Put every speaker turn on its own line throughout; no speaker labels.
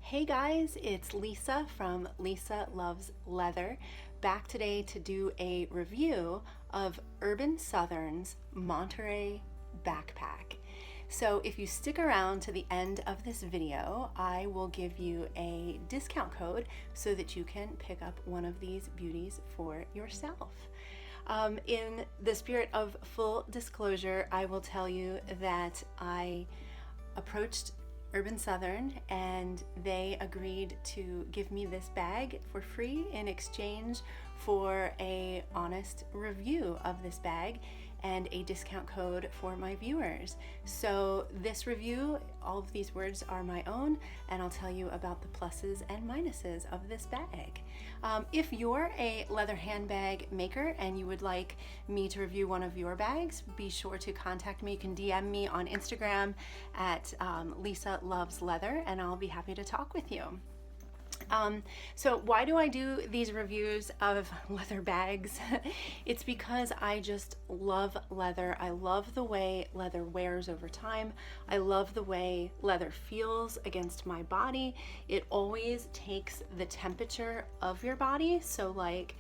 Hey guys, it's Lisa from Lisa Loves Leather, back today to do a review of Urban Southern's Monterey backpack. So if you stick around to the end of this video, I will give you a discount code so that you can pick up one of these beauties for yourself. In the spirit of full disclosure, I will tell you that I approached Urban Southern and they agreed to give me this bag for free in exchange for an honest review of this bag and a discount code for my viewers. So this review, all of these words are my own, and I'll tell you about the pluses and minuses of this bag. If you're a leather handbag maker and you would like me to review one of your bags, be sure to contact me. You can DM me on Instagram at Lisa Loves Leather, and I'll be happy to talk with you. So why do I do these reviews of leather bags? It's because I just love leather. I love the way leather wears over time. I love the way leather feels against my body. It always takes the temperature of your body. So like,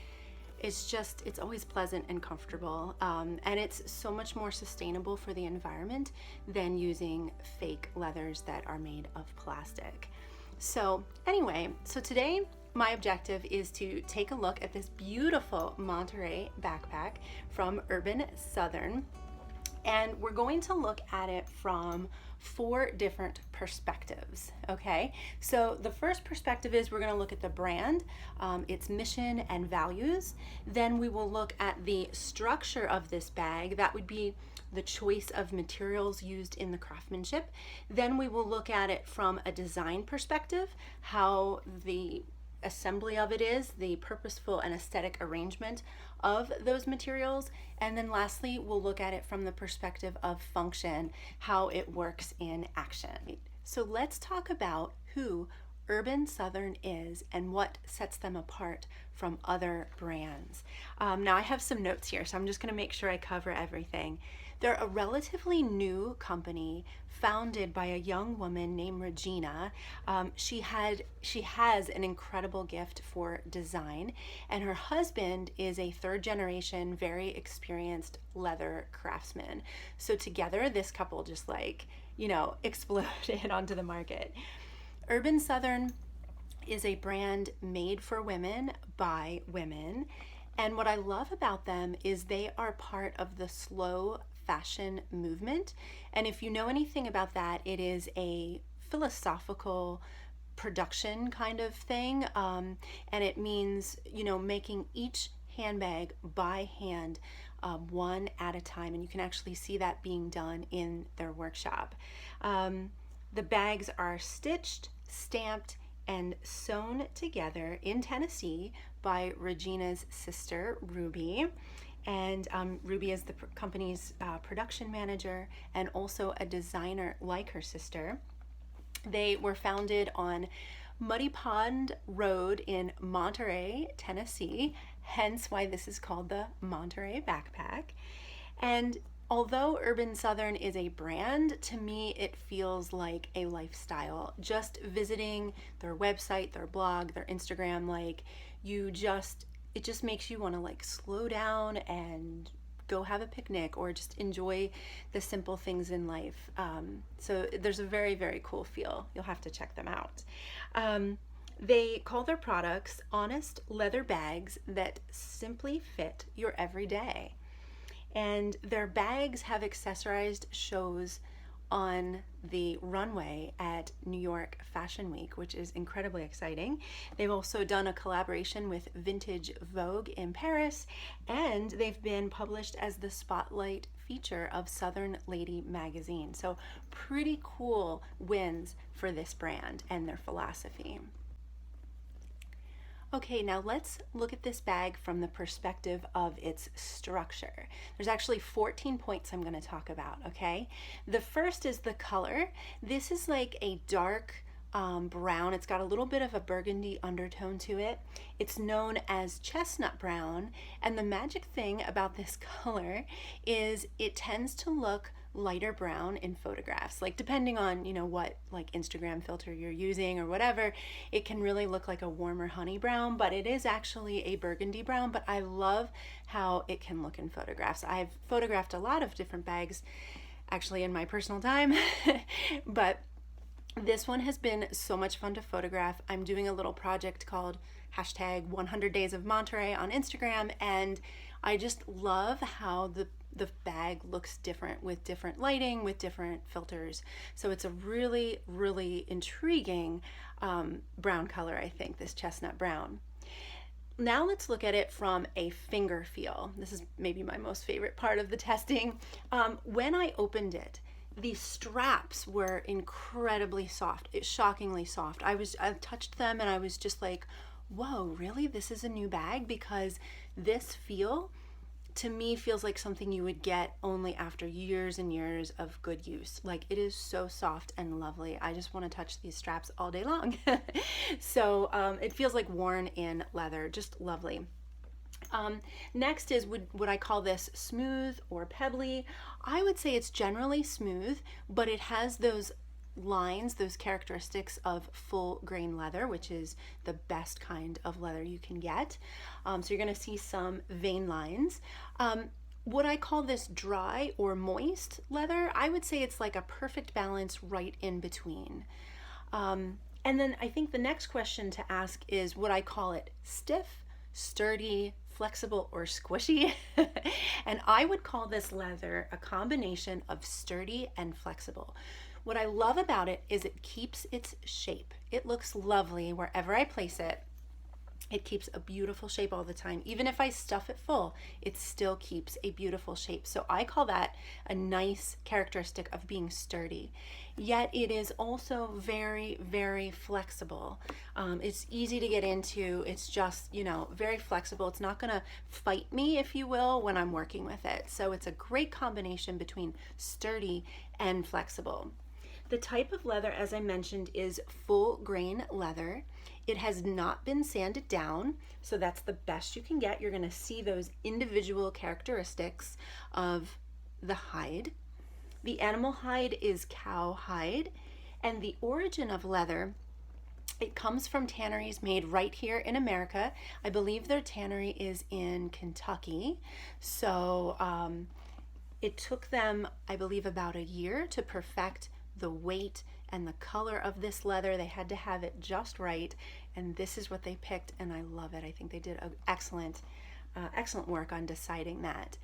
it's always pleasant and comfortable. And it's so much more sustainable for the environment than using fake leathers that are made of plastic. So anyway, so today my objective is to take a look at this beautiful Monterey backpack from Urban Southern, and we're going to look at it from 4 different perspectives, okay? So the first perspective is we're gonna look at the brand, its mission and values. Then we will look at the structure of this bag. That would be the choice of materials used in the craftsmanship. Then we will look at it from a design perspective, how the assembly of it is, the purposeful and aesthetic arrangement of those materials. And then lastly, we'll look at it from the perspective of function, how it works in action. So let's talk about who Urban Southern is and what sets them apart from other brands. Now I have some notes here, so I'm just going to make sure I cover everything. They're a relatively new company founded by a young woman named Regina. She has an incredible gift for design, and her husband is a 3rd generation, very experienced leather craftsman. So together, this couple just exploded onto the market. Urban Southern is a brand made for women by women. And what I love about them is they are part of the slow fashion movement. And if you know anything about that, it is a philosophical production kind of thing. And it means, making each handbag by hand, one at a time. And you can actually see that being done in their workshop. The bags are stitched, stamped, and sewn together in Tennessee by Regina's sister, Ruby. And Ruby is the company's production manager and also a designer like her sister. They were founded on Muddy Pond Road in Monterey, Tennessee, hence why this is called the Monterey backpack. And although Urban Southern is a brand, to me it feels like a lifestyle. Just visiting their website, their blog, their Instagram, it just makes you want to slow down and go have a picnic or just enjoy the simple things in life. So there's a very, very cool feel. You'll have to check them out. They call their products honest leather bags that simply fit your everyday. And their bags have accessorized shows on the runway at New York Fashion Week, which is incredibly exciting. They've also done a collaboration with Vintage Vogue in Paris, and they've been published as the spotlight feature of Southern Lady magazine. So pretty cool wins for this brand and their philosophy. Okay, now let's look at this bag from the perspective of its structure. There's actually 14 points I'm going to talk about, okay? The first is the color. This is like a dark brown. It's got a little bit of a burgundy undertone to it. It's known as chestnut brown, and the magic thing about this color is it tends to look lighter brown in photographs. Like depending on, you know, what like Instagram filter you're using or whatever, it can really look like a warmer honey brown, but it is actually a burgundy brown. But I love how it can look in photographs. I've photographed a lot of different bags actually in my personal time, but this one has been so much fun to photograph. I'm doing a little project called hashtag 100 Days of Monterey on Instagram, and I just love how the bag looks different with different lighting, with different filters. So it's a really, really intriguing brown color, I think, this chestnut brown. Now let's look at it from a finger feel. This is maybe my most favorite part of the testing. When I opened it, the straps were incredibly soft, shockingly soft. I touched them and I was just like, whoa, really? This is a new bag? Because this feel to me feels like something you would get only after years and years of good use. Like, it is so soft and lovely. I just want to touch these straps all day long. So it feels like worn in leather, just lovely. Next is, would I call this smooth or pebbly? I would say it's generally smooth, but it has those lines, those characteristics of full grain leather, which is the best kind of leather you can get. So you're going to see some vein lines. Would I call this dry or moist leather? I would say it's like a perfect balance right in between. And then I think the next question to ask is, would I call it stiff, sturdy, flexible, or squishy? And I would call this leather a combination of sturdy and flexible. What I love about it is it keeps its shape. It looks lovely wherever I place it. It keeps a beautiful shape all the time. Even if I stuff it full, it still keeps a beautiful shape. So I call that a nice characteristic of being sturdy. Yet it is also very, very flexible. It's easy to get into. It's just, you know, very flexible. It's not gonna fight me, if you will, when I'm working with it. So it's a great combination between sturdy and flexible. The type of leather, as I mentioned, is full grain leather. It has not been sanded down, so that's the best you can get. You're gonna see those individual characteristics of the hide. The animal hide is cow hide, and the origin of leather, it comes from tanneries made right here in America. I believe their tannery is in Kentucky. So it took them, I believe, about a year to perfect the weight and the color of this leather. They had to have it just right, and this is what they picked, and I love it. I think they did excellent work on deciding that.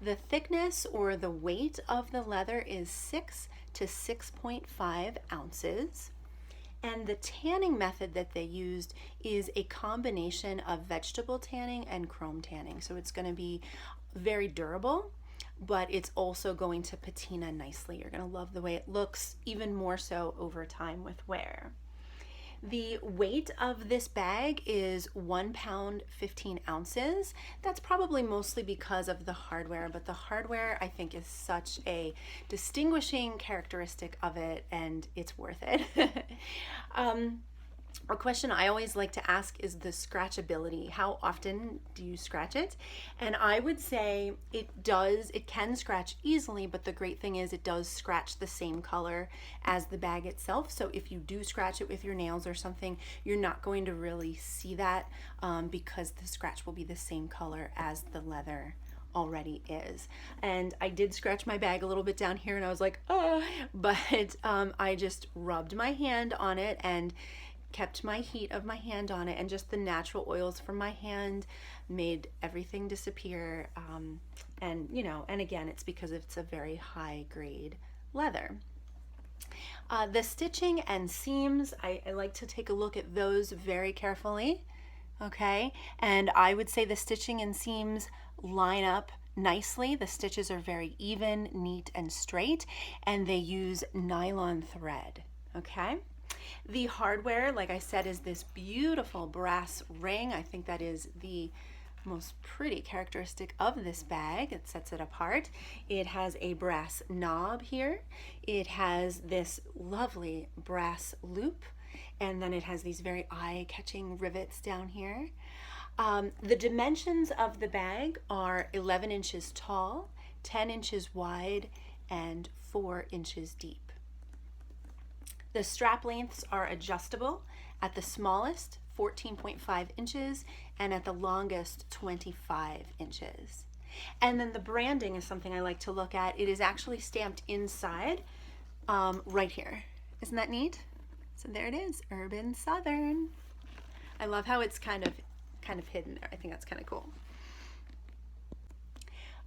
The thickness or the weight of the leather is 6 to 6.5 ounces. And the tanning method that they used is a combination of vegetable tanning and chrome tanning. So it's going to be very durable, but it's also going to patina nicely. You're going to love the way it looks, even more so over time with wear. The weight of this bag is 1 pound 15 ounces. That's probably mostly because of the hardware, but the hardware I think is such a distinguishing characteristic of it, and it's worth it. A question I always like to ask is the scratchability. How often do you scratch it? And I would say it can scratch easily, but the great thing is it does scratch the same color as the bag itself. So if you do scratch it with your nails or something, you're not going to really see that because the scratch will be the same color as the leather already is. And I did scratch my bag a little bit down here and I was like, oh, but I just rubbed my hand on it and kept my heat of my hand on it, and just the natural oils from my hand made everything disappear. And you know, and again, it's because it's a very high grade leather. The stitching and seams, I like to take a look at those very carefully. Okay, and I would say the stitching and seams line up nicely. The stitches are very even, neat, and straight, and they use nylon thread. Okay. The hardware, like I said, is this beautiful brass ring. I think that is the most pretty characteristic of this bag. It sets it apart. It has a brass knob here. It has this lovely brass loop, and then it has these very eye-catching rivets down here. The dimensions of the bag are 11 inches tall, 10 inches wide, and 4 inches deep. The strap lengths are adjustable at the smallest 14.5 inches and at the longest 25 inches. And then the branding is something I like to look at. It is actually stamped inside right here. Isn't that neat? So there it is, Urban Southern. I love how it's kind of hidden there. I think that's kind of cool.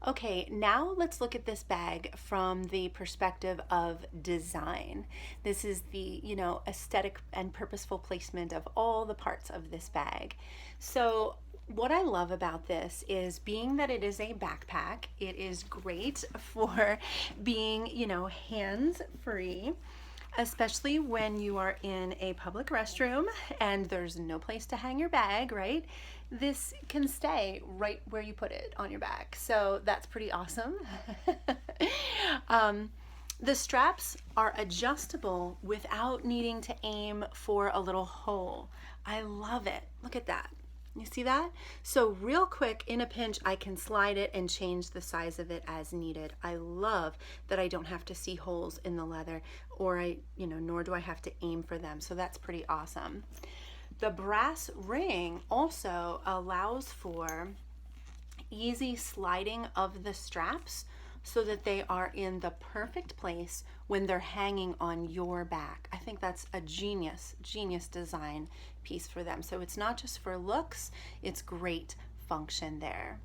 Okay, now let's look at this bag from the perspective of design. This is the, aesthetic and purposeful placement of all the parts of this bag. So what I love about this is, being that it is a backpack, it is great for being, hands-free, especially when you are in a public restroom and there's no place to hang your bag, right? This can stay right where you put it on your back. So that's pretty awesome. The straps are adjustable without needing to aim for a little hole. I love it. Look at that. You see that? So real quick, in a pinch, I can slide it and change the size of it as needed. I love that I don't have to see holes in the leather, or nor do I have to aim for them. So that's pretty awesome. The brass ring also allows for easy sliding of the straps so that they are in the perfect place when they're hanging on your back. I think that's a genius design piece for them. So it's not just for looks, it's great function there.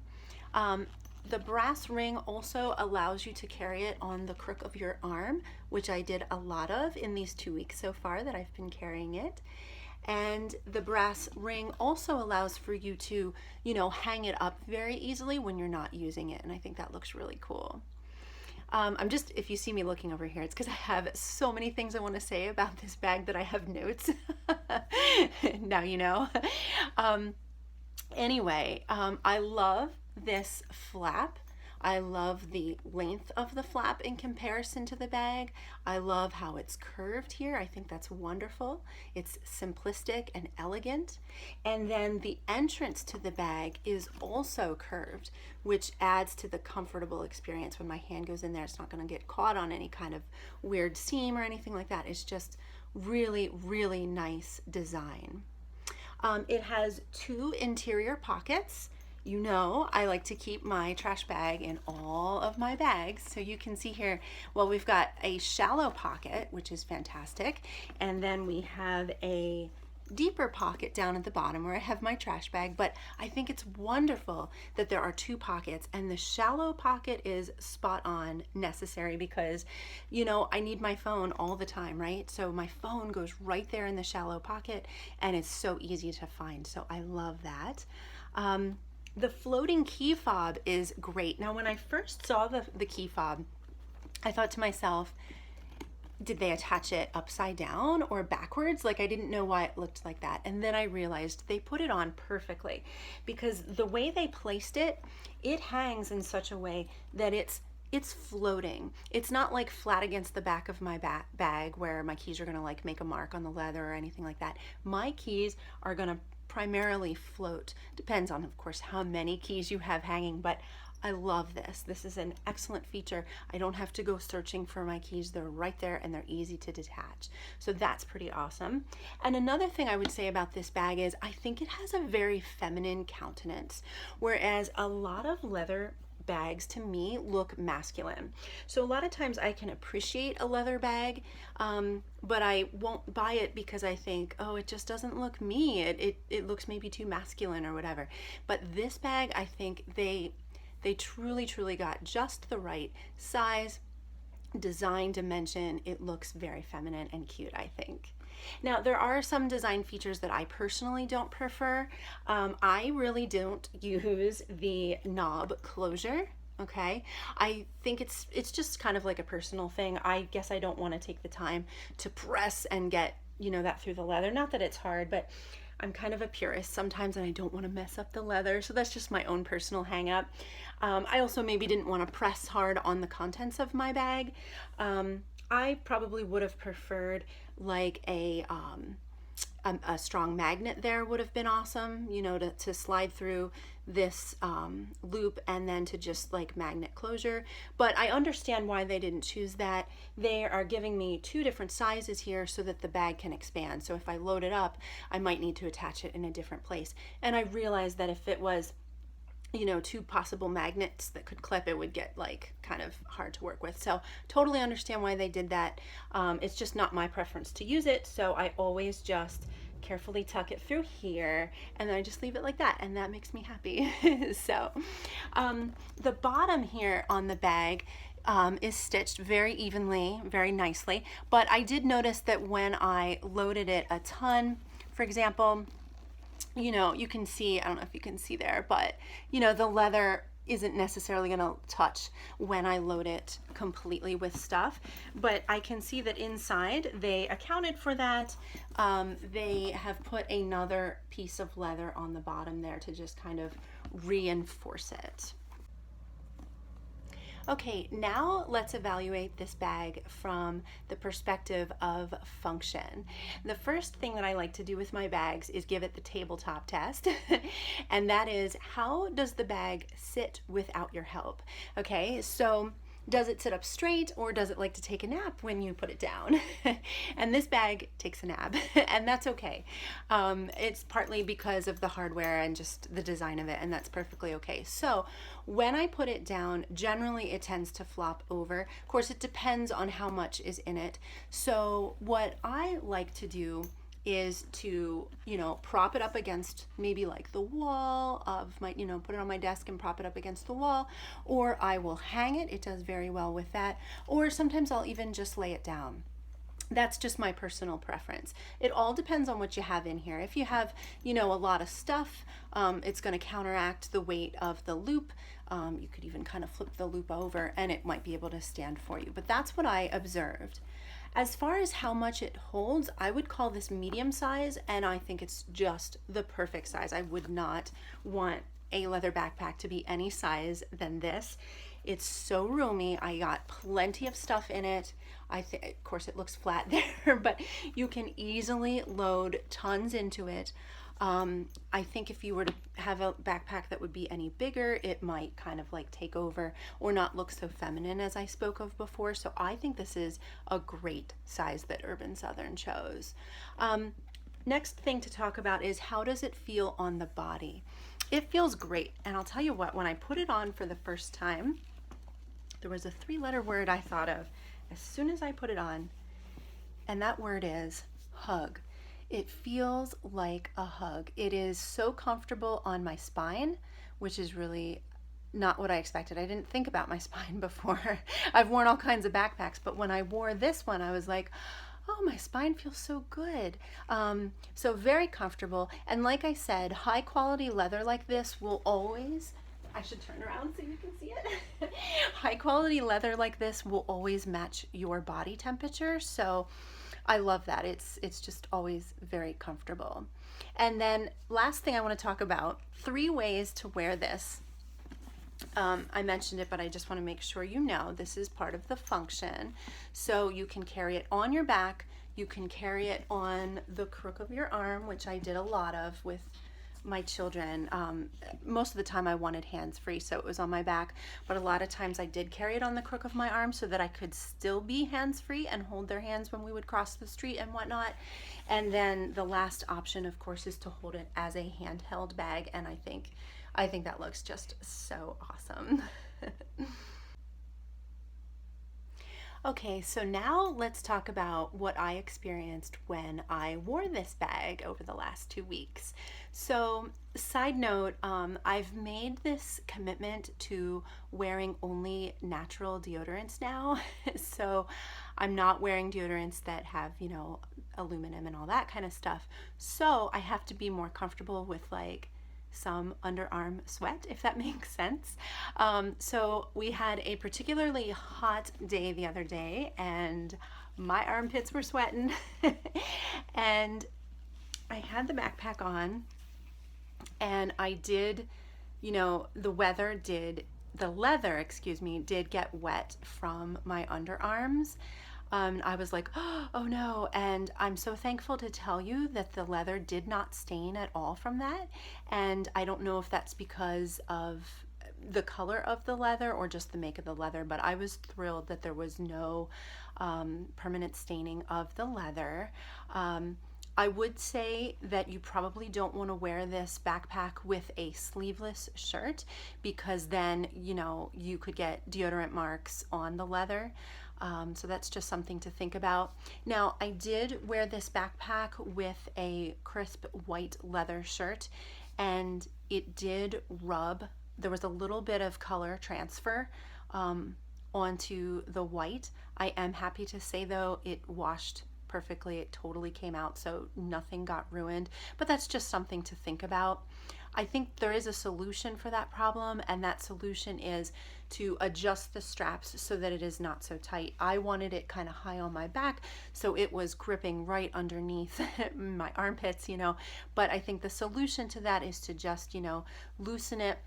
The brass ring also allows you to carry it on the crook of your arm, which I did a lot of in these 2 weeks so far that I've been carrying it. And the brass ring also allows for you to, hang it up very easily when you're not using it. And I think that looks really cool. If you see me looking over here, it's because I have so many things I want to say about this bag that I have notes. Now you know. Anyway, I love this flap. I love the length of the flap in comparison to the bag. I love how it's curved here. I think that's wonderful. It's simplistic and elegant. And then the entrance to the bag is also curved, which adds to the comfortable experience. When my hand goes in there, it's not going to get caught on any kind of weird seam or anything like that. It's just really, really nice design. It has 2 interior pockets. I like to keep my trash bag in all of my bags. So you can see here, well, we've got a shallow pocket, which is fantastic. And then we have a deeper pocket down at the bottom where I have my trash bag. But I think it's wonderful that there are 2 pockets, and the shallow pocket is spot on necessary because, I need my phone all the time, right? So my phone goes right there in the shallow pocket, and it's so easy to find. So I love that. The floating key fob is great. Now, when I first saw the key fob, I thought to myself, did they attach it upside down or backwards? Like, I didn't know why it looked like that. And then I realized they put it on perfectly, because the way they placed it, it hangs in such a way that it's floating. It's not like flat against the back of my bag where my keys are gonna like make a mark on the leather or anything like that. My keys are gonna primarily float. Depends on, of course, how many keys you have hanging, but I love this. This is an excellent feature. I don't have to go searching for my keys. They're right there and they're easy to detach. So that's pretty awesome. And another thing I would say about this bag is I think it has a very feminine countenance, whereas a lot of leather bags to me look masculine. So a lot of times I can appreciate a leather bag, but I won't buy it because I think, oh, it just doesn't look me. It looks maybe too masculine or whatever. But this bag, I think they truly got just the right size, design, dimension. It looks very feminine and cute, I think. Now, there are some design features that I personally don't prefer. I really don't use the knob closure. Okay, I think it's just kind of like a personal thing. I guess I don't want to take the time to press and get that through the leather. Not that it's hard, but I'm kind of a purist sometimes and I don't want to mess up the leather. So that's just my own personal hang up. I also maybe didn't want to press hard on the contents of my bag. I probably would have preferred like a a strong magnet there would have been awesome, you know, to slide through this loop and then to just like magnet closure. But I understand why they didn't choose that. They are giving me two different sizes here so that the bag can expand. So if I load it up, I might need to attach it in a different place. And I realized that if it was, you know, two possible magnets that could clip, it would get like kind of hard to work with. So totally understand why they did that. It's just not my preference to use it, so I always just carefully tuck it through here and then I just leave it like that, and that makes me happy. So the bottom here on the bag is stitched very evenly, very nicely, but I did notice that when I loaded it a ton, for example, you know, you can see, I don't know if you can see there, but you know, the leather isn't necessarily going to touch when I load it completely with stuff, but I can see that inside they accounted for that. They have put another piece of leather on the bottom there to just kind of reinforce it. Okay, now let's evaluate this bag from the perspective of function. The first thing that I like to do with my bags is give it the tabletop test, and that is, how does the bag sit without your help? Okay, so does it sit up straight, or does it like to take a nap when you put it down? And this bag takes a nap, and that's okay. It's partly because of the hardware and just the design of it, and that's perfectly okay. So when I put it down, generally it tends to flop over. Of course, it depends on how much is in it. So what I like to do is to, you know, prop it up against maybe like the wall of my, you know, put it on my desk and prop it up against the wall, or I will hang it. It does very well with that. Or sometimes I'll even just lay it down. That's just my personal preference. It all depends on what you have in here. If you have, you know, a lot of stuff, it's going to counteract the weight of the loop. You could even kind of flip the loop over and it might be able to stand for you. But that's what I observed. As far as how much it holds, I would call this medium size, and I think it's just the perfect size. I would not want a leather backpack to be any size than this. It's so roomy. I got plenty of stuff in it. I think, of course, it looks flat there, but you can easily load tons into it. I think if you were to have a backpack that would be any bigger, it might kind of like take over or not look so feminine as I spoke of before. So I think this is a great size that Urban Southern chose. Next thing to talk about is, how does it feel on the body? It feels great. And I'll tell you what, when I put it on for the first time, there was a 3-letter word I thought of as soon as I put it on, and that word is hug. It feels like a hug. It is so comfortable on my spine, which is really not what I expected. I didn't think about my spine before. I've worn all kinds of backpacks, but when I wore this one, I was like, oh, my spine feels so good. So very comfortable. And like I said, high quality leather like this will always, I should turn around so you can see it. High quality leather like this will always match your body temperature. So I love that. It's just always very comfortable. And then last thing I want to talk about, 3 ways to wear this. I mentioned it, but I just want to make sure you know this is part of the function. So you can carry it on your back, you can carry it on the crook of your arm, which I did a lot of with my children. Most of the time I wanted hands-free, so it was on my back, but a lot of times I did carry it on the crook of my arm so that I could still be hands-free and hold their hands when we would cross the street and whatnot. And then the last option, of course, is to hold it as a handheld bag, and I think that looks just so awesome. Okay, so now let's talk about what I experienced when I wore this bag over the last 2 weeks. So, side note, I've made this commitment to wearing only natural deodorants now. So I'm not wearing deodorants that have, you know, aluminum and all that kind of stuff. So I have to be more comfortable with like some underarm sweat, if that makes sense. So we had a particularly hot day the other day and my armpits were sweating and I had the backpack on and I did, you know, the leather, did get wet from my underarms. I was like, oh no. And I'm so thankful to tell you that the leather did not stain at all from that. And I don't know if that's because of the color of the leather or just the make of the leather, but I was thrilled that there was no permanent staining of the leather. I would say that you probably don't want to wear this backpack with a sleeveless shirt, because then, you know, you could get deodorant marks on the leather. So that's just something to think about. Now, I did wear this backpack with a crisp white leather shirt, and it did rub. There was a little bit of color transfer onto the white. I am happy to say, though, it washed perfectly. It totally came out, so nothing got ruined. But that's just something to think about. I think there is a solution for that problem, and that solution is to adjust the straps so that it is not so tight. I wanted it kind of high on my back, so it was gripping right underneath my armpits, you know. But I think the solution to that is to just, you know, loosen it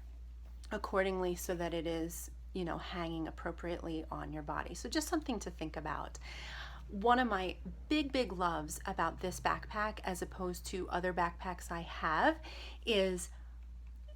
accordingly so that it is, you know, hanging appropriately on your body. So just something to think about. One of my big loves about this backpack, as opposed to other backpacks I have, is,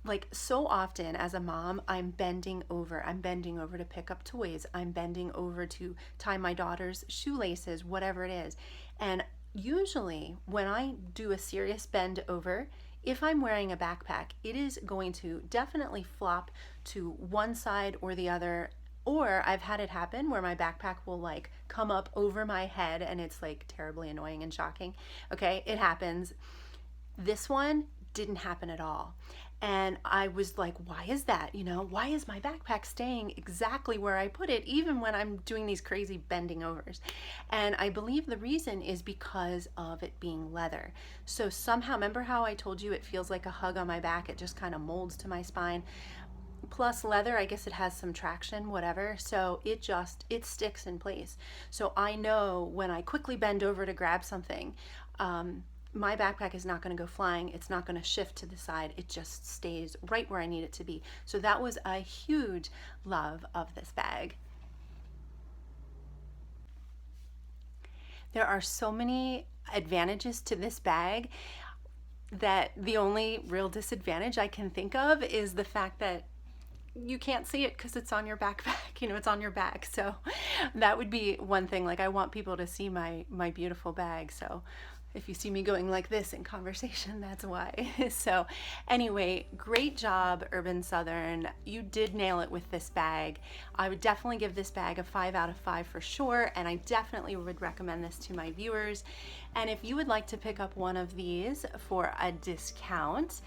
like, so often as a mom, I'm bending over to pick up toys. I'm bending over to tie my daughter's shoelaces, whatever it is. And usually when I do a serious bend over, if I'm wearing a backpack, it is going to definitely flop to one side or the other. Or I've had it happen where my backpack will like come up over my head, and it's like terribly annoying and shocking. Okay, it happens. This one didn't happen at all. And I was like, why is that? You know, why is my backpack staying exactly where I put it, even when I'm doing these crazy bending overs? And I believe the reason is because of it being leather. So somehow, remember how I told you it feels like a hug on my back? It just kind of molds to my spine. Plus leather, I guess it has some traction, whatever, so it sticks in place. So I know when I quickly bend over to grab something, my backpack is not going to go flying. It's not going to shift to the side. It just stays right where I need it to be. So that was a huge love of this bag. There are so many advantages to this bag that the only real disadvantage I can think of is the fact that you can't see it because it's on your backpack, you know, it's on your back. So that would be one thing. Like, I want people to see my beautiful bag. So if you see me going like this in conversation, that's why. So anyway, great job, Urban Southern. You did nail it with this bag. I would definitely give this bag a 5 out of 5 for sure, and I definitely would recommend this to my viewers. And if you would like to pick up one of these for a discount,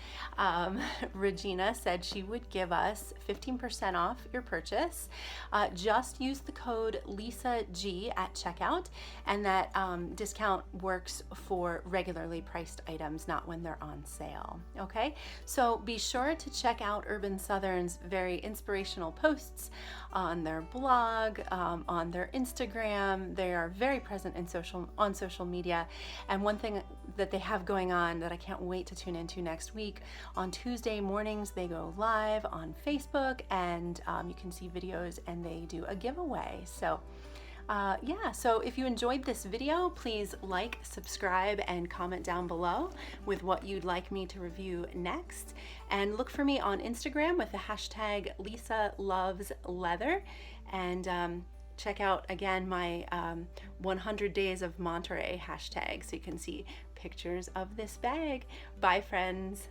Regina said she would give us 15% off your purchase. Just use the code LisaG at checkout, and that discount works for regularly priced items, not when they're on sale. Okay, so be sure to check out Urban Southern's very inspirational posts on their blog, on their Instagram. They are very present on social media. And one thing that they have going on that I can't wait to tune into next week, on Tuesday mornings they go live on Facebook, and you can see videos, and they do a giveaway. So yeah, so if you enjoyed this video, please like, subscribe, and comment down below with what you'd like me to review next. And look for me on Instagram with the hashtag Lisa Loves Leather. And check out again my 100 Days of Monterey hashtag so you can see pictures of this bag. Bye, friends.